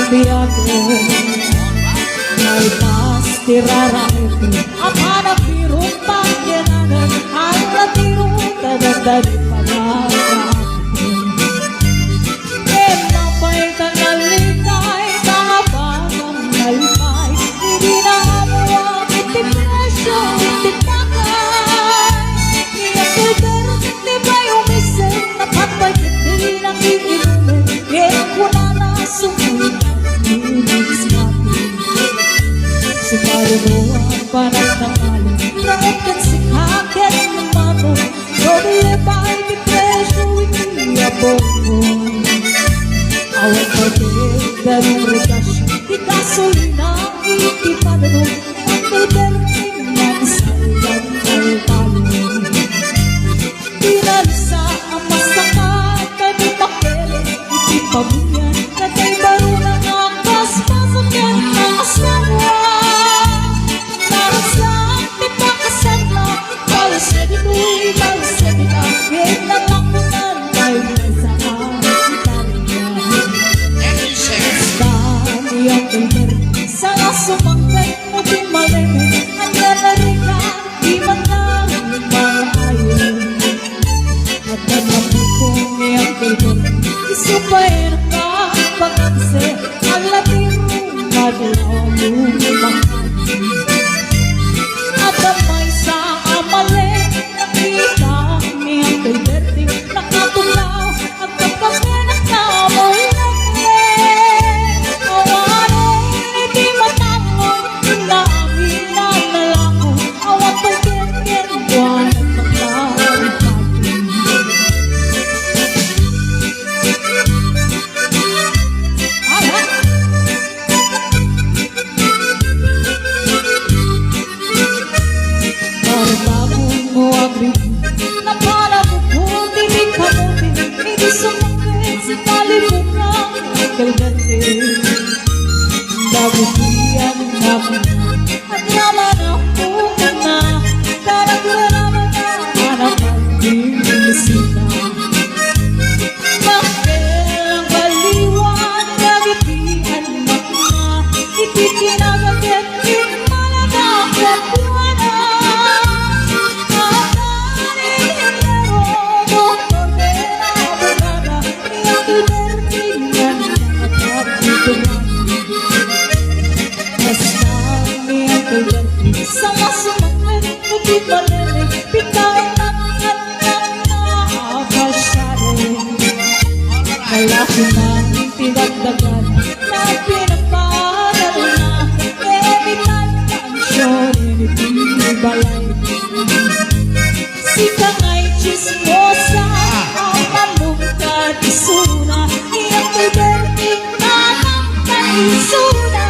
magbiyahe. May pasti rarito ang hanap birong pangyanan. Ang latiro tadagdali pagkakakin. Napay tanalitay mga batang nalipay. Hindi na amuwa itipresyo itipakay. Iyakilder hindi ba yung isip napatay hindi nang iinumin. Kaya ko na nasumutan nilis natin. Sumarunuan panagtangalan Raokan si kakit ng mato Doble ba itipresyo iiyabong. Awang pagkakit darong regasyon di gasolina itipadano. Ang kalberting ng salang kaltalo. Pinalisa ang masakat kami pakere itipabuyan. Katay baro na ang paspasan yan ang asawa. Marasat ipakasan na balasebito'y balasebita. Ngayon na lang naman tayo sa sana sumangkay mo di malay. Ang nanarika di man lang maayon. At nagpapukong iyang kaibon isupay na kapag-anse. Ang latiro madlaw lumaki. At damay sa amali nakita niyang kaiberting nakatulaw. At kapag-anak na mo'y nabutihan namin at naman ako na taraglaman na anak ang binisita. Makilang baliwan nabitihan makina ikikinagagit yung malagakot buwana. Matanin hindero doktor pera abogada iyang libertingan at kapitulan. Sama sumakit puti palilig bitaw at nakakasari. Malaki ng pinagdagan na pinapagal na evitan pansyon inibalay. Si Kangay chismosa ang malungkat isuna iyang piberting nanang kaisuna.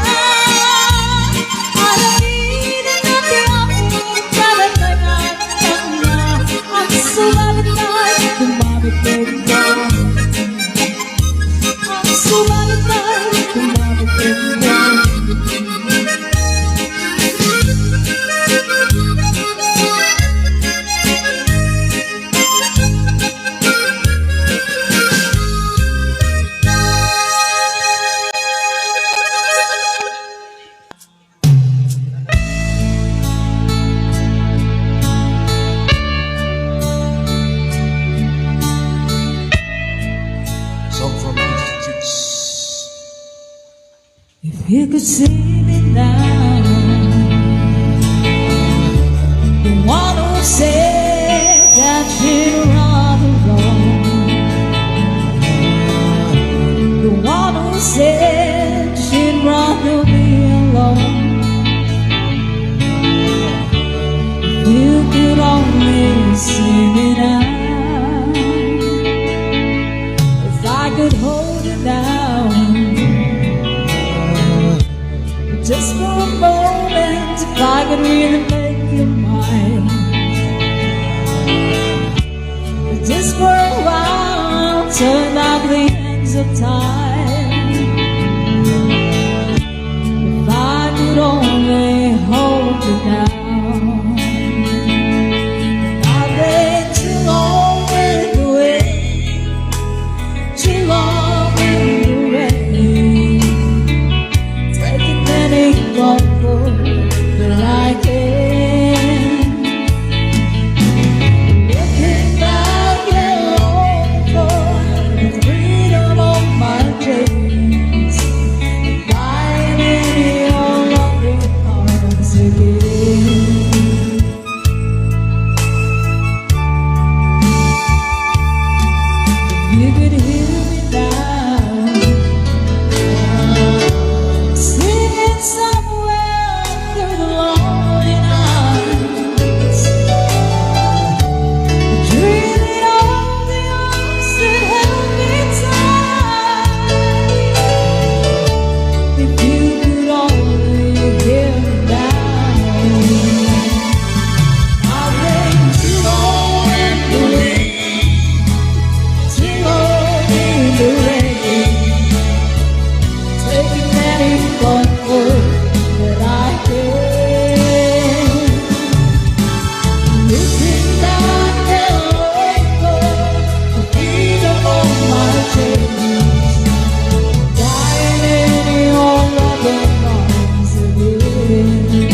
If you could see me now, the one who said that you'd run alone, the one who said she'd rather be alone. If you could only see me now, if I could hold you down just for a moment, if I could really make you mine. Just for a while, turn back the hands of time. If I could only hold you down. I've been too long in the way, too long in the rain. thankful that I can. Looking back at the freedom of my chains, dying in your loving arms again.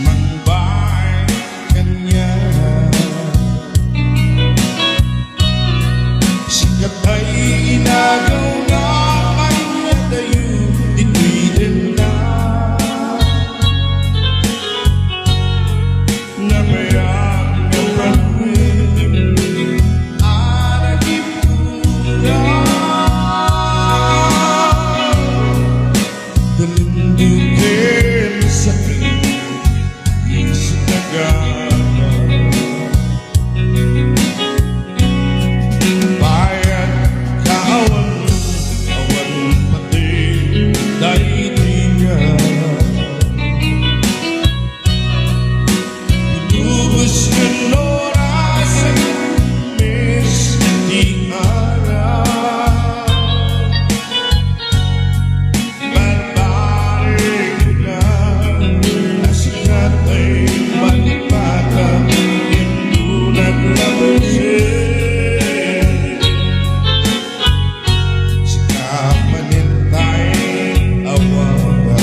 mang bahay kanya. Sikat ay inagaw na kanya tayo, titwidin na na mayang napanin anagip na dalindukin sa isinaga bayan kawan awan pati dahilingan lubos ng oras ay mes di araw barbarik na asikat ay malipatan hindunan labasin sikapanin tayo awagan.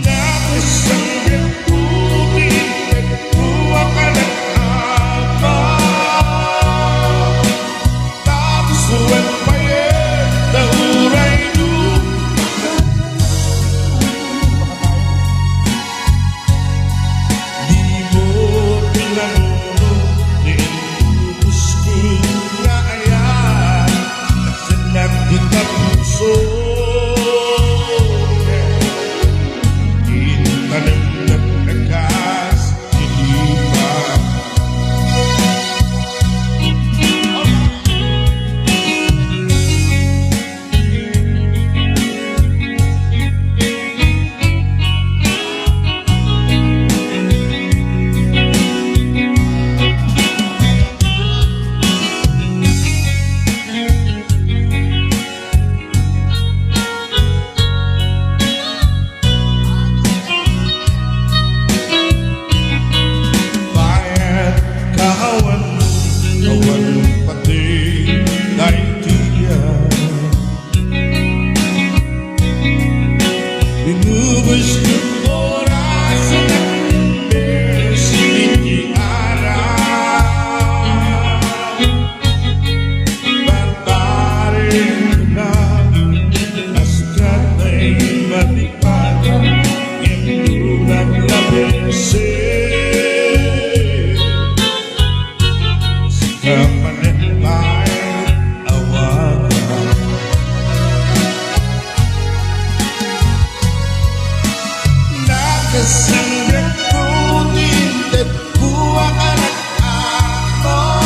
Napisang bituin nagkuha ka ng abang tapos uwan pa yun na uray doon di mo pinanunod niinubos ko na ayan kasi nagdita puso Intanong nagtagas hindi pa bayan kawan awan pati dahilingan inubos ng oras at mes di araw barbarik na asikat ay malipatan hindunan labasin sikapanin tayo awagan. Nakasanggap ko din nagkuha ka ng abang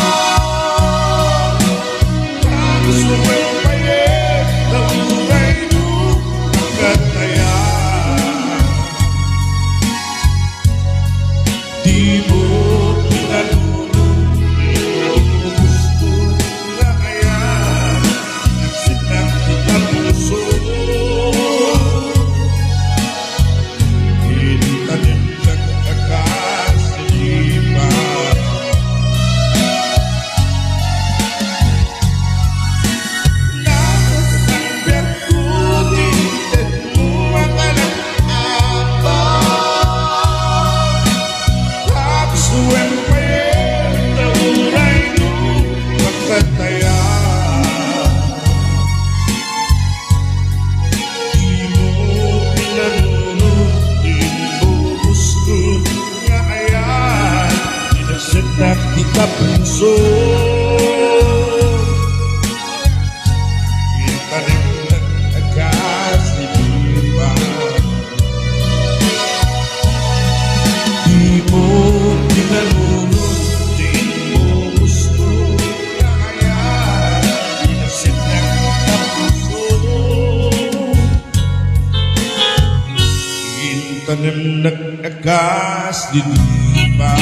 tapos uwan pa yun na uray doon katayan di mo pinanunod inubos ko na ayan nagsinak kita puso Intanim nagtagas hindi pa nakasanggap ko din nagkuha ka ng abang tapos uwan pa yun na uray doon magkatayan di mo pinanunod inubos ko na ayan inasetak kita puso Intanim nagtagas hindi pa di mo pinanunod inubos ko na ayan inasetak kita puso Intanim nagtagas hindi pa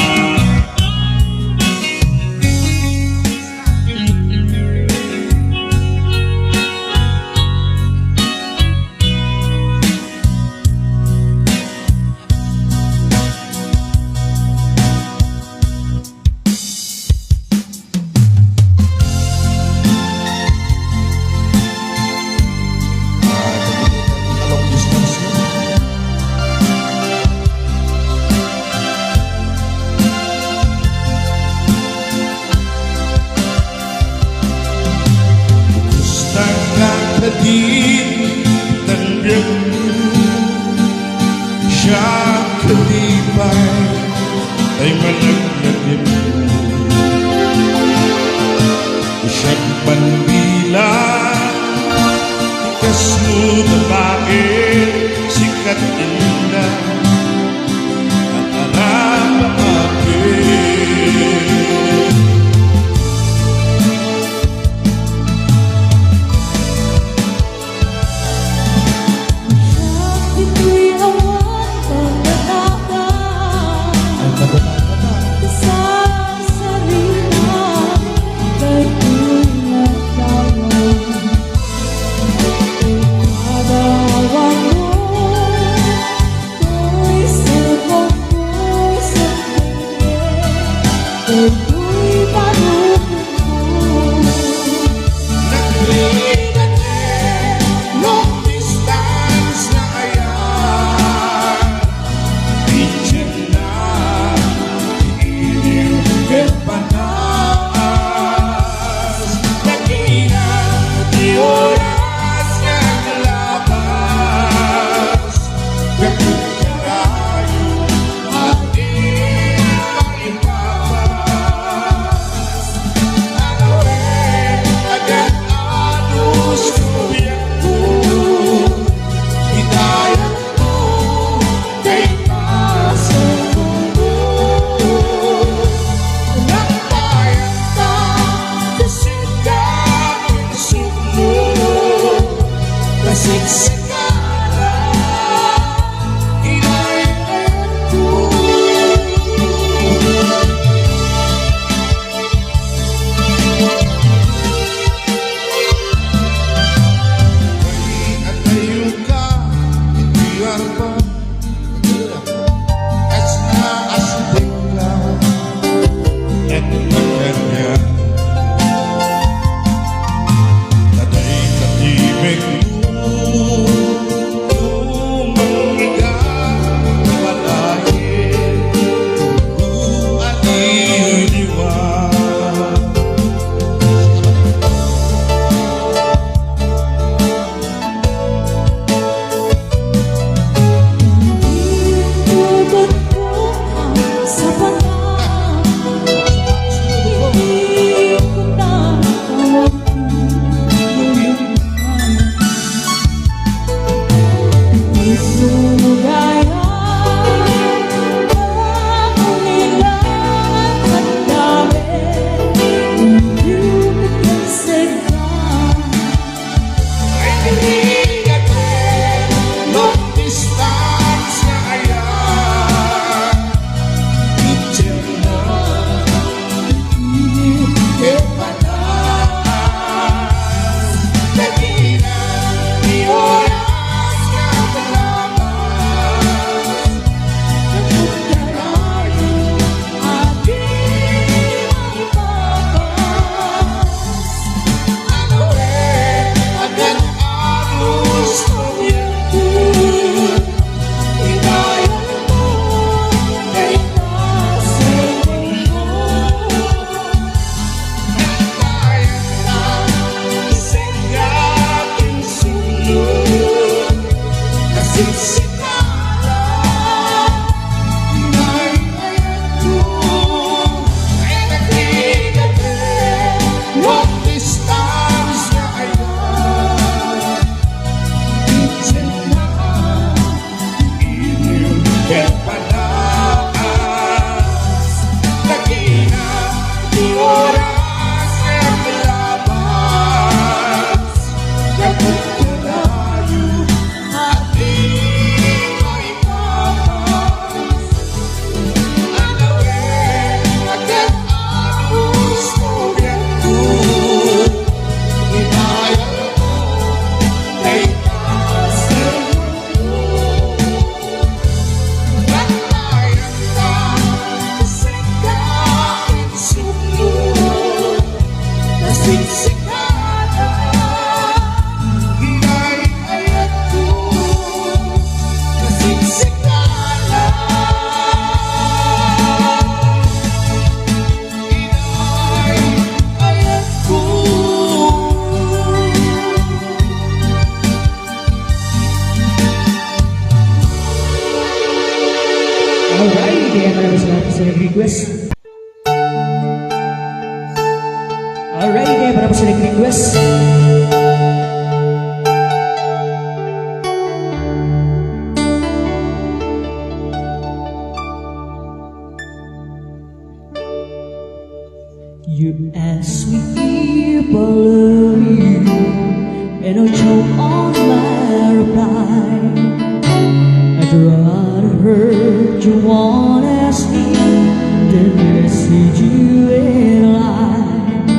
babae, sikat inda at alam akin. Ito'y awan pagkatapang sa sarili kay tu'y nagtawag. Pag-awan mo, tu'y sabang ko'y sa kanya, kay tu'y marunong mo. Naglingatin, long distance na ayan. Pichen na, iliw at panas. Nagina, di oras nga kalabas. Nagkarayo, at di maipapas. Agad anus kubyerto, hidayat mo kay masamundo. Nagbayad ka kasi daming sumunod, kasiksikala, inayayat ko. At tayo ka, hindi ako as na astig lang at magkanya. Tatay katibig mo, tumangigang palahin, at iniwan. Tugot ko ang sapanan, hindi ko na tawagin puso mo gaya ang nilang at dami, hindi ko kinsignan. Ay nilingagin, long distance na ayan. Pichen na, iliw at panas. Nagina, di oras nga kalabas. Nagkarayo, At di maipapas. agad anus kubyerto, hidayat mo kay masamundo. Nagbayad ka kasi daming sumunod, kasiksikala, inayayat ko. Ay naglingatin, long distance na ayan. Pichen na, iliw at panas. Nagina, di oras ang labas. Nagkarayo, at di maipapas. Ang gawin, agad anus kubyerto, hidayat mo kay masamundo. Nagbayad ka kasi daming sumunod, kasiksikala, inayayat ko. Kasiksikala, inayayat ko. Alright, kaya maraming salamat sa nag-request. Alright, kaya maraming sa nag-request. what you want as me, the message you realize.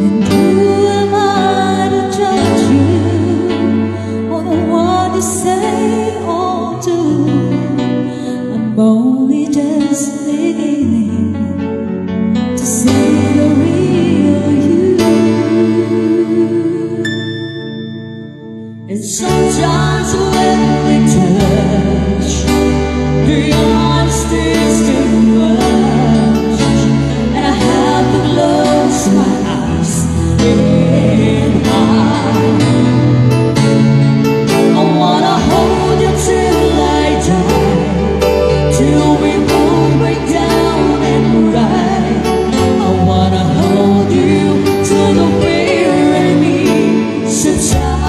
And who am I to judge you on what you say or do? I'm only just beginning to see the real you. And sometimes when we touch, the honesty is too much, and I have to close my eyes and I wanna hold you till I die, till we both break down and ride. I wanna hold you till the fear in me subsides.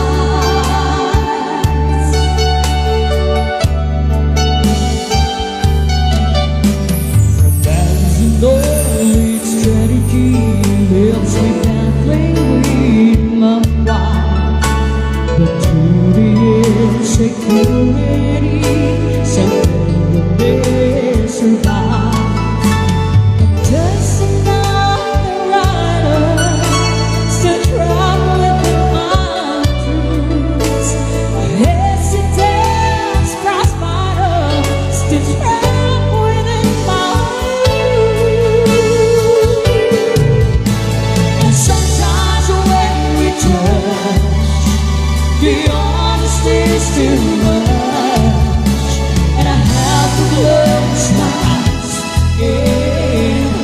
Security, something that may survive. Dancing on the rider, still traveling with my dreams. Hesitance, crossfire, still traveling in my dreams. And sometimes when we touch, the is too much, and I have to close my eyes and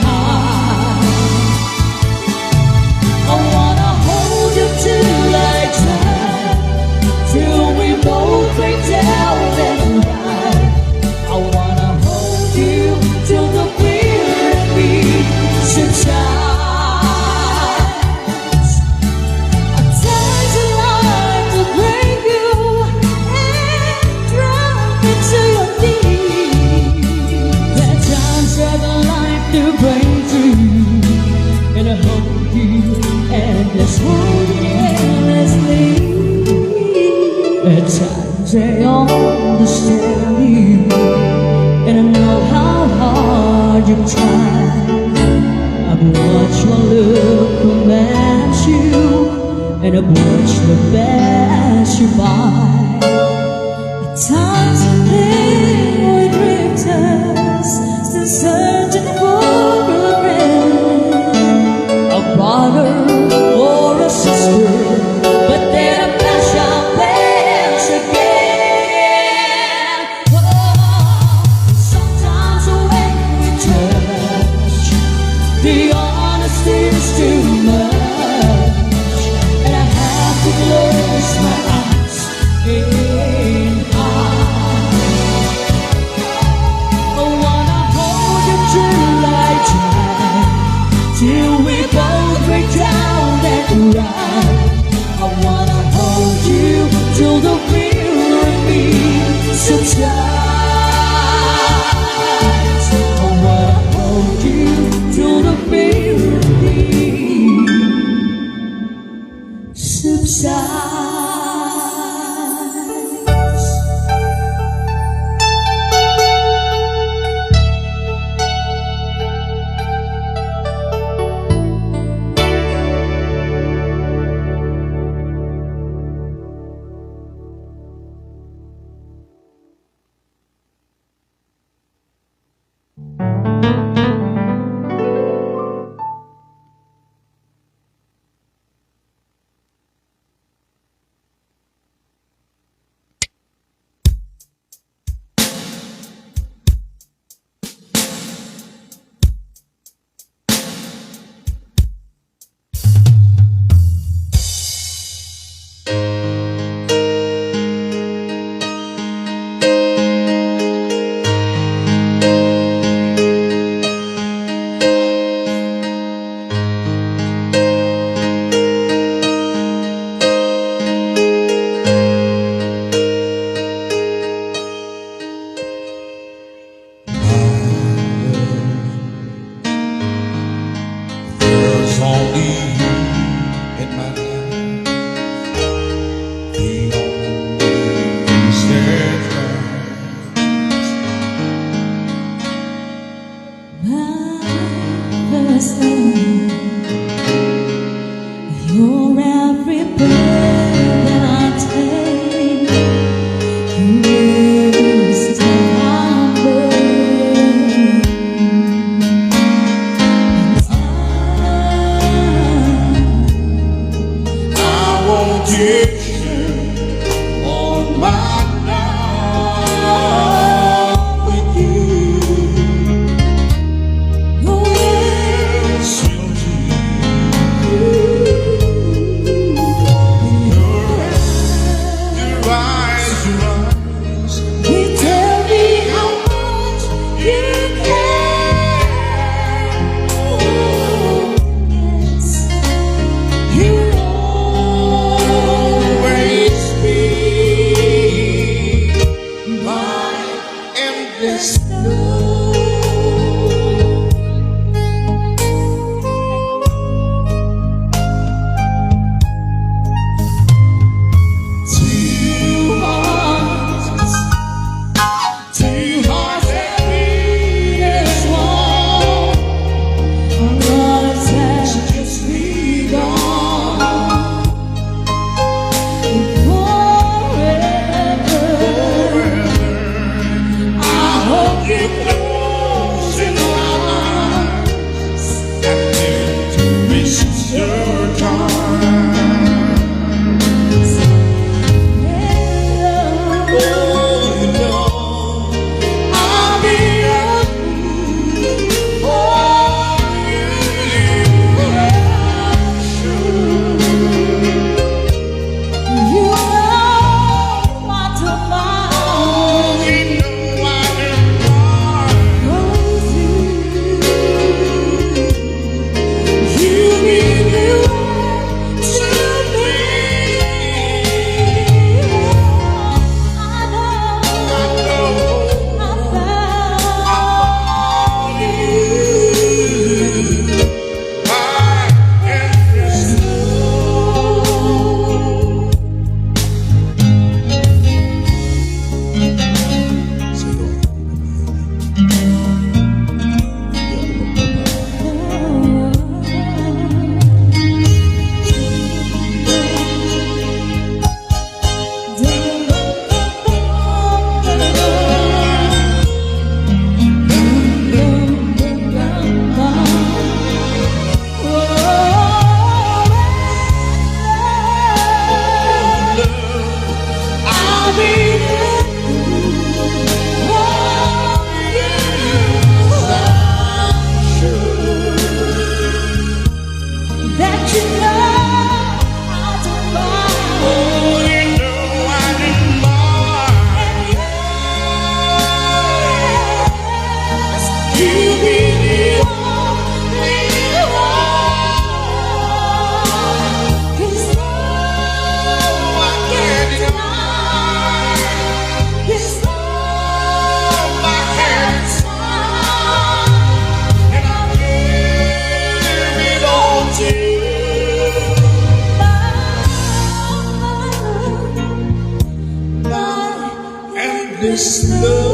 I wanna hold you till I die, till we both break down and ride. I wanna hold you till the fear in me subsides. To break through, and I hold you endless, hold you endlessly. At times I understand you, and I know how hard you try. I've watched my look romance you, and I've watched the pass you by. At times I think we're drifters, still searching for a friend, a brother or a sister, but then I flash our plans again. Oh, sometimes when we touch, the honesty is too much, and I have to close my eyes and till we both break down and ride. I wanna hold you till the fear in me subsides. I wanna hold you till the fear in me subsides. This love